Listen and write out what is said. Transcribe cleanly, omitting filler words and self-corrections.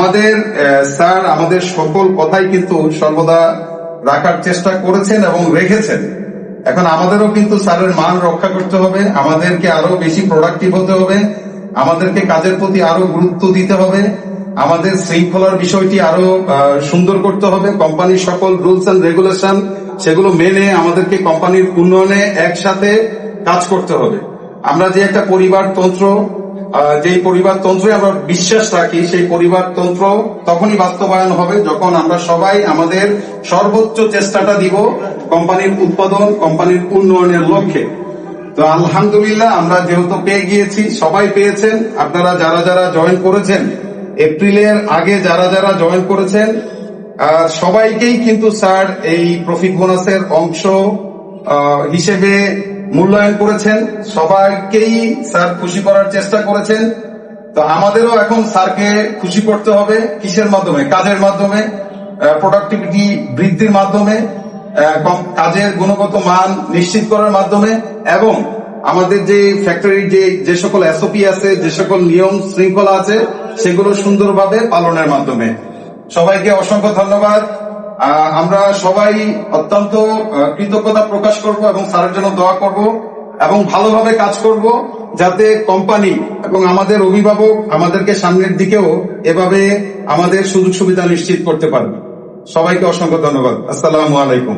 আমাদের স্যার আমাদের সকল কথাই কিন্তু সর্বদা রাখার চেষ্টা করেছেন এবং রেখেছেন। এখন আমাদেরও কিন্তু স্যারের মান রক্ষা করতে হবে, আমাদেরকে আরো বেশি প্রোডাক্টিভ হতে হবে, আমাদেরকে কাজের প্রতি আরো গুরুত্ব দিতে হবে, আমাদের শৃঙ্খলার বিষয়টি আরো সুন্দর করতে হবে। কোম্পানির সকল রুলস এন্ড রেগুলেশন সেগুলো মেনে আমাদেরকে কোম্পানির উন্নয়নে একসাথে কাজ করতে হবে। আমরা যে একটা পরিবারতন্ত্র, যেই পরিবারতন্ত্রে আমরা বিশ্বাস রাখি, সেই পরিবারতন্ত্র তখনই বাস্তবায়ন হবে যখন আমরা সবাই আমাদের সর্বোচ্চ চেষ্টাটা দিব কোম্পানির উৎপাদন, কোম্পানির উন্নয়নের লক্ষ্যে। তো আলহামদুলিল্লাহ আমরা যেহেতু পেয়ে গিয়েছি, সবাই পেয়েছেন। আপনারা যারা যারা জয়েন করেছেন, এপ্রিলের আগে যারা যারা জয়েন করেছেন, সবাইকেই কিন্তু স্যার এই প্রফিট বোনাসের অংশ হিসেবে মূল্যায়ন করেছেন, সবাইকেই স্যার খুশি করার চেষ্টা করেছেন। তো আমাদেরও এখন স্যারকে খুশি করতে হবে কিসের মাধ্যমে? কাজের মাধ্যমে, প্রোডাক্টিভিটি বৃদ্ধির মাধ্যমে, কাজের গুণগত মান নিশ্চিত করার মাধ্যমে, এবং আমাদের যে ফ্যাক্টরির যে সকল এসওপি আছে, যে সকল নিয়ম শৃঙ্খলা আছে, সেগুলো সুন্দরভাবে পালনের মাধ্যমে। সবাইকে অসংখ্য ধন্যবাদ। আমরা সবাই অত্যন্ত কৃতজ্ঞতা প্রকাশ করব এবং স্যারের জন্য দোয়া করব এবং ভালোভাবে কাজ করব, যাতে কোম্পানি এবং আমাদের অভিভাবক আমাদেরকে সামনের দিকেও এভাবে আমাদের সুযোগ সুবিধা নিশ্চিত করতে পারবে। সবাইকে অসংখ্য ধন্যবাদ। আসসালামু আলাইকুম।